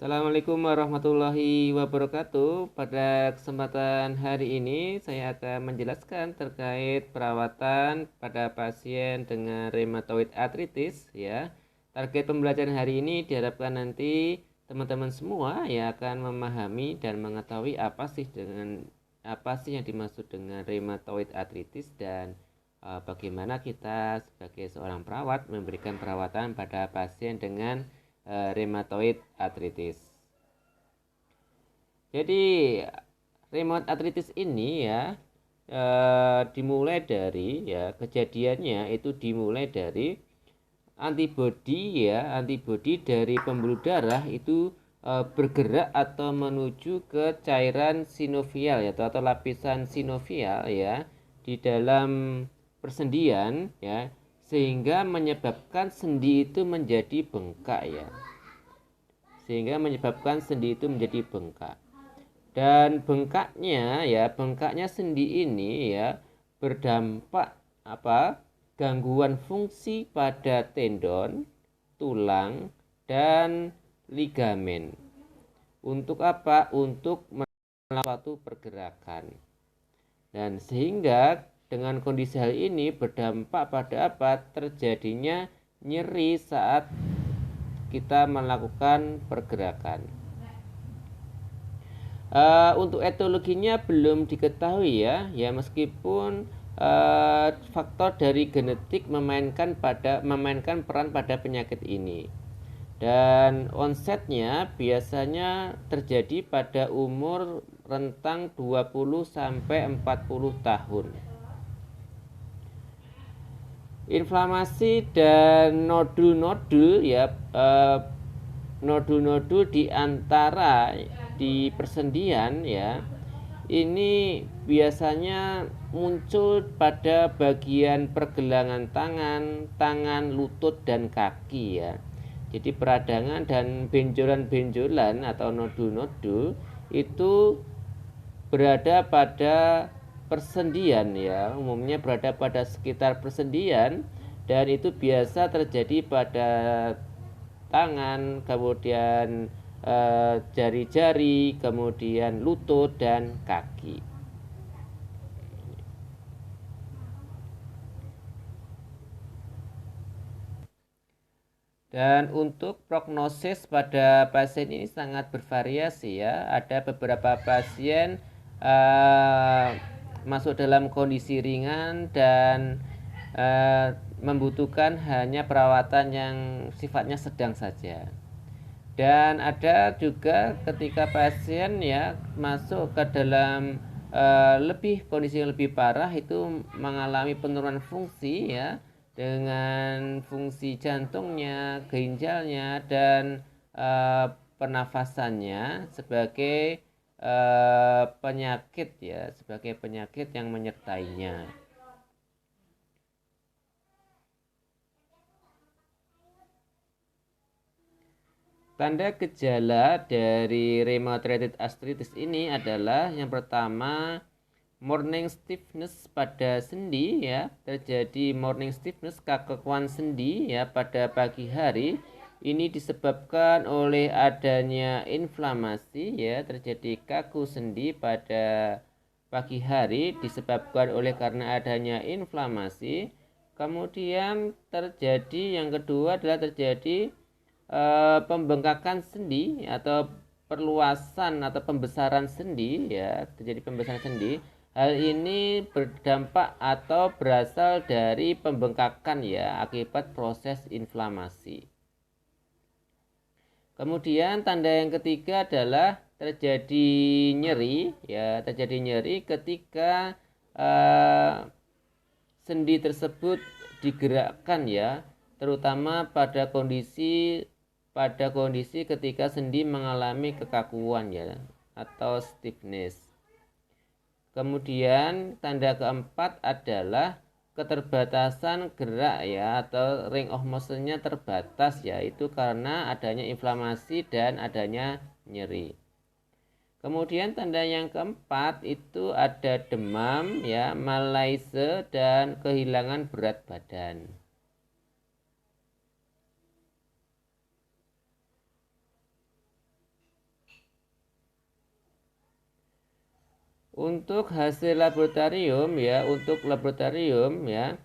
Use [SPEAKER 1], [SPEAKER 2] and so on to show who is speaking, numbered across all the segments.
[SPEAKER 1] Assalamualaikum warahmatullahi wabarakatuh. Pada kesempatan hari ini saya akan menjelaskan terkait perawatan pada pasien dengan rheumatoid arthritis ya. Target pembelajaran hari ini diharapkan nanti teman-teman semua yang akan memahami dan mengetahui apa sih yang dimaksud dengan rheumatoid arthritis dan bagaimana kita sebagai seorang perawat memberikan perawatan pada pasien dengan rheumatoid arthritis. Jadi rheumatoid arthritis ini ya dimulai dari kejadiannya itu dimulai dari antibodi dari pembuluh darah itu bergerak atau menuju ke cairan sinovial atau lapisan sinovial ya di dalam persendian ya, sehingga menyebabkan sendi itu menjadi bengkak ya. Dan bengkaknya sendi ini ya berdampak gangguan fungsi pada tendon, tulang, dan ligamen. Untuk apa? Untuk melakukan suatu pergerakan. Dan sehingga dengan kondisi hal ini berdampak pada terjadinya nyeri saat kita melakukan pergerakan. Untuk etiologinya belum diketahui ya meskipun faktor dari genetik memainkan peran pada penyakit ini. Dan onsetnya biasanya terjadi pada umur rentang 20 sampai 40 tahun. Inflamasi dan nodul-nodul nodul-nodul di antara di persendian ya, ini biasanya muncul pada bagian pergelangan tangan, lutut, dan kaki ya. Jadi peradangan dan benjolan-benjolan atau nodul-nodul itu berada pada persendian ya, umumnya berada pada sekitar persendian, dan itu biasa terjadi pada tangan, kemudian jari-jari, kemudian lutut dan kaki. Dan untuk prognosis pada pasien ini sangat bervariasi ya. Ada beberapa pasien masuk dalam kondisi ringan dan membutuhkan hanya perawatan yang sifatnya sedang saja. Dan ada juga ketika pasien ya masuk ke dalam kondisi yang lebih parah, itu mengalami penurunan fungsi ya, dengan fungsi jantungnya, ginjalnya, dan pernafasannya sebagai penyakit yang menyertainya. Tanda gejala dari rheumatoid arthritis ini adalah yang pertama, morning stiffness pada sendi ya, terjadi morning stiffness, kekakuan sendi ya pada pagi hari. Ini disebabkan oleh adanya inflamasi ya, terjadi kaku sendi pada pagi hari disebabkan oleh karena adanya inflamasi. Kemudian yang kedua adalah terjadi pembengkakan sendi atau perluasan atau pembesaran sendi ya, terjadi pembesaran sendi. Hal ini berdampak atau berasal dari pembengkakan ya akibat proses inflamasi. Kemudian tanda yang ketiga adalah terjadi nyeri ketika sendi tersebut digerakkan ya, terutama pada kondisi ketika sendi mengalami kekakuan ya atau stiffness. Kemudian tanda keempat adalah keterbatasan gerak ya, atau range of motion-nya terbatas ya, itu karena adanya inflamasi dan adanya nyeri. Kemudian tanda yang keempat itu ada demam ya, malaise, dan kehilangan berat badan. Untuk hasil laboratorium ya,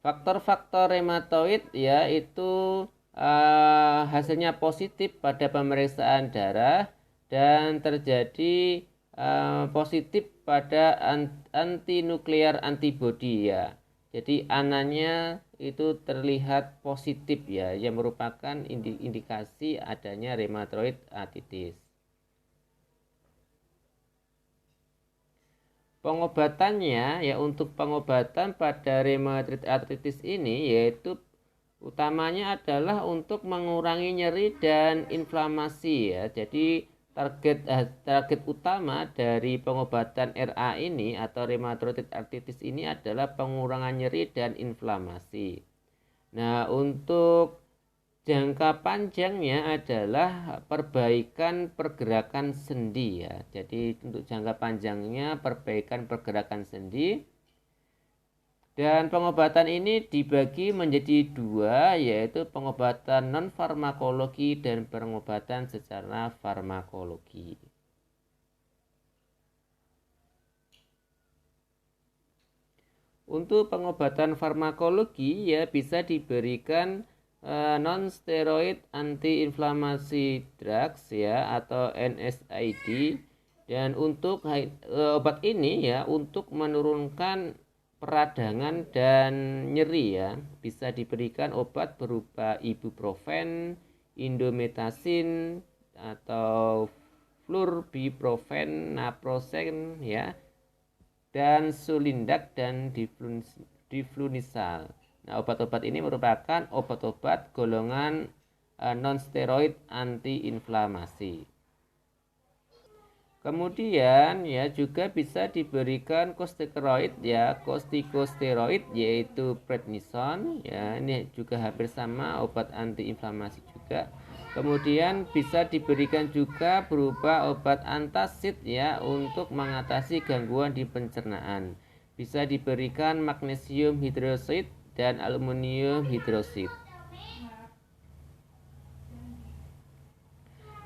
[SPEAKER 1] faktor-faktor rematoid ya itu hasilnya positif pada pemeriksaan darah dan terjadi positif pada antinuklear antibody ya. Jadi ananya itu terlihat positif ya, yang merupakan indikasi adanya rheumatoid arthritis. Pengobatannya ya, untuk pengobatan pada rheumatoid arthritis ini yaitu utamanya adalah untuk mengurangi nyeri dan inflamasi ya. Jadi target utama dari pengobatan RA ini atau rheumatoid arthritis ini adalah pengurangan nyeri dan inflamasi. Nah, untuk jangka panjangnya adalah perbaikan pergerakan sendi ya. Jadi untuk jangka panjangnya perbaikan pergerakan sendi. Dan pengobatan ini dibagi menjadi dua, yaitu pengobatan non-farmakologi dan pengobatan secara farmakologi. Untuk pengobatan farmakologi ya bisa diberikan non-steroid anti-inflamasi drugs ya atau NSAID, dan untuk obat ini ya untuk menurunkan peradangan dan nyeri ya bisa diberikan obat berupa ibuprofen, indomethacin atau flurbiprofen, naproxen ya, dan sulindac dan diflunisal. Nah, obat-obat ini merupakan obat-obat golongan non-steroid antiinflamasi. Kemudian ya juga bisa diberikan kortikosteroid ya, kortikosteroid yaitu prednison ya, ini juga hampir sama obat antiinflamasi juga. Kemudian bisa diberikan juga berupa obat antasid ya untuk mengatasi gangguan di pencernaan. Bisa diberikan magnesium hidroksid dan aluminium hidroksid.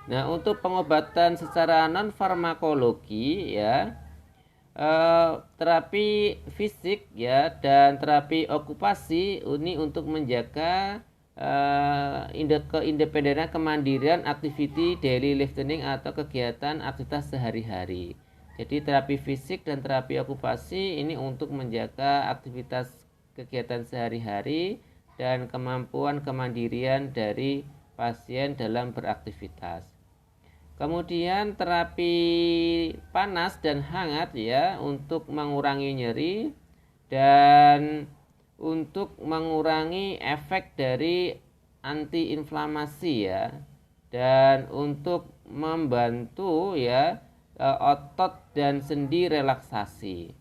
[SPEAKER 1] Nah, untuk pengobatan secara non-farmakologi ya, terapi fisik ya dan terapi okupasi ini untuk menjaga keindependenan, kemandirian aktiviti daily lifting atau kegiatan aktivitas sehari-hari. Jadi terapi fisik dan terapi okupasi ini untuk menjaga aktivitas kegiatan sehari-hari dan kemampuan kemandirian dari pasien dalam beraktivitas. Kemudian terapi panas dan hangat ya untuk mengurangi nyeri dan untuk mengurangi efek dari antiinflamasi ya, dan untuk membantu ya otot dan sendi relaksasi.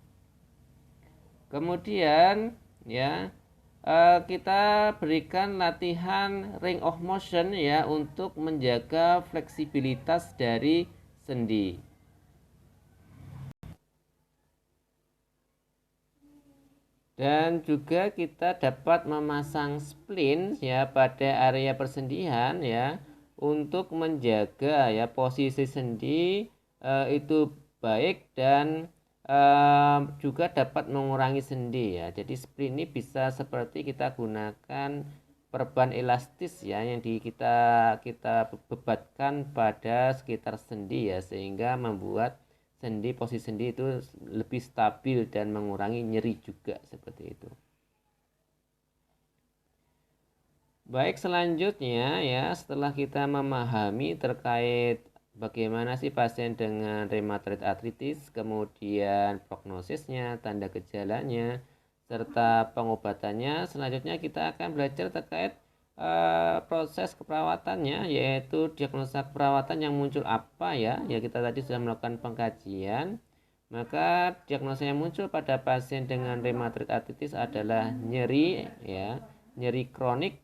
[SPEAKER 1] Kemudian ya kita berikan latihan ring of motion ya untuk menjaga fleksibilitas dari sendi. Dan juga kita dapat memasang splint ya pada area persendian ya untuk menjaga ya posisi sendi itu baik dan juga dapat mengurangi sendi ya. Jadi splint ini bisa seperti kita gunakan perban elastis ya yang kita bebatkan pada sekitar sendi ya, sehingga membuat posisi sendi itu lebih stabil dan mengurangi nyeri juga seperti itu. Baik, selanjutnya ya setelah kita memahami terkait bagaimana sih pasien dengan rheumatoid arthritis, kemudian prognosisnya, tanda gejalanya, serta pengobatannya, selanjutnya kita akan belajar terkait proses keperawatannya, yaitu diagnosa keperawatan yang muncul apa ya. Ya kita tadi sudah melakukan pengkajian. Maka diagnosa yang muncul pada pasien dengan rheumatoid arthritis adalah nyeri ya, nyeri kronik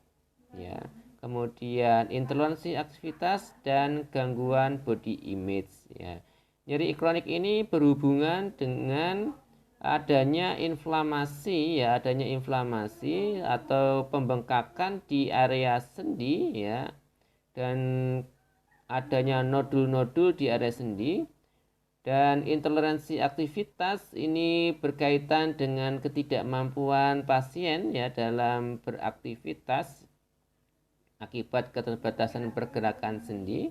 [SPEAKER 1] ya. Kemudian intoleransi aktivitas dan gangguan body image ya. Nyeri kronik ini berhubungan dengan adanya inflamasi ya, adanya inflamasi atau pembengkakan di area sendi ya, dan adanya nodul-nodul di area sendi. Dan intoleransi aktivitas ini berkaitan dengan ketidakmampuan pasien ya dalam beraktivitas akibat keterbatasan pergerakan sendi.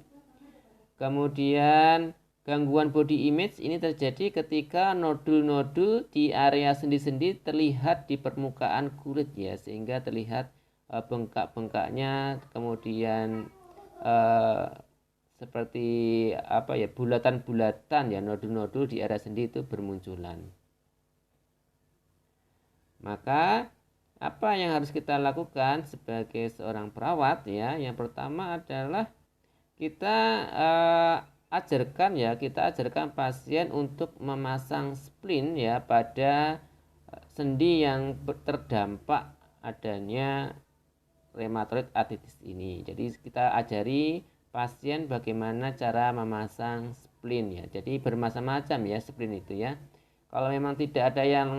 [SPEAKER 1] Kemudian gangguan body image ini terjadi ketika nodul-nodul di area sendi-sendi terlihat di permukaan kulit ya, sehingga terlihat bengkak-bengkaknya, kemudian seperti apa ya, bulatan-bulatan ya, nodul-nodul di area sendi itu bermunculan. Maka apa yang harus kita lakukan sebagai seorang perawat ya? Yang pertama adalah kita ajarkan pasien untuk memasang splint ya pada sendi yang terdampak adanya rheumatoid arthritis ini. Jadi kita ajari pasien bagaimana cara memasang splint ya. Jadi bermacam-macam ya splint itu ya. Kalau memang tidak ada yang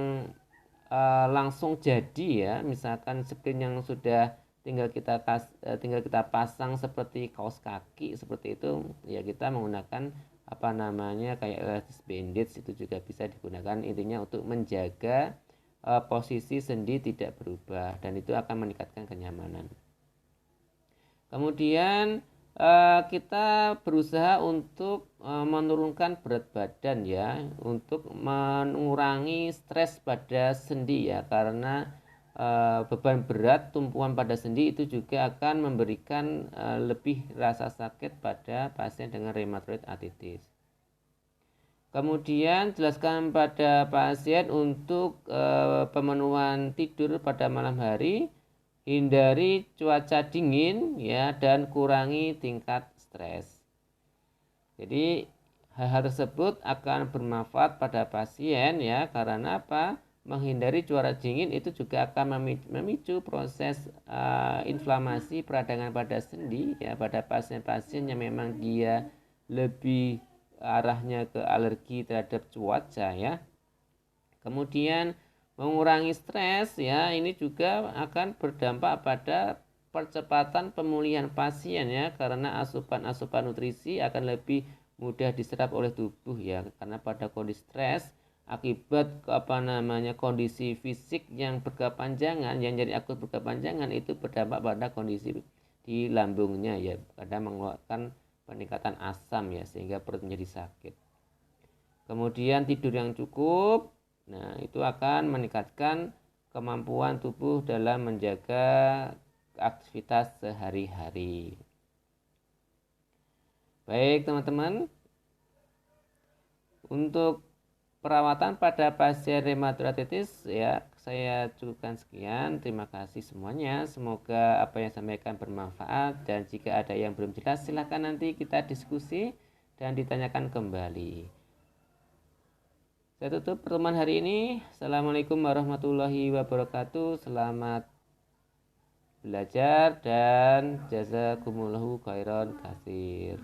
[SPEAKER 1] langsung jadi ya, misalkan splint yang sudah tinggal kita pasang seperti kaos kaki seperti itu ya, kita menggunakan apa namanya kayak elastis bandage itu juga bisa digunakan, intinya untuk menjaga posisi sendi tidak berubah, dan itu akan meningkatkan kenyamanan. Kemudian kita berusaha untuk menurunkan berat badan ya, untuk mengurangi stres pada sendi ya, karena beban berat tumpuan pada sendi itu juga akan memberikan lebih rasa sakit pada pasien dengan rheumatoid arthritis. Kemudian jelaskan pada pasien untuk pemenuhan tidur pada malam hari, hindari cuaca dingin ya, dan kurangi tingkat stres. Jadi hal-hal tersebut akan bermanfaat pada pasien ya, karena apa? Menghindari cuaca dingin itu juga akan memicu proses inflamasi peradangan pada sendi ya, pada pasien-pasien yang memang dia lebih arahnya ke alergi terhadap cuaca ya. Kemudian mengurangi stres ya, ini juga akan berdampak pada percepatan pemulihan pasien ya, karena asupan nutrisi akan lebih mudah diserap oleh tubuh ya, karena pada kondisi stres akibat kondisi fisik yang berkepanjangan, yang jadi akut berkepanjangan, itu berdampak pada kondisi di lambungnya ya, kadang mengeluarkan peningkatan asam ya, sehingga perut menjadi sakit. Kemudian tidur yang cukup, nah itu akan meningkatkan kemampuan tubuh dalam menjaga aktivitas sehari-hari. Baik teman-teman, untuk perawatan pada pasien rheumatoid arthritis ya, saya cukupkan sekian. Terima kasih semuanya. Semoga apa yang saya sampaikan bermanfaat, dan jika ada yang belum jelas silakan nanti kita diskusi dan ditanyakan kembali. Saya tutup pertemuan hari ini. Assalamualaikum warahmatullahi wabarakatuh. Selamat belajar dan jazakumullahu khairan katsir.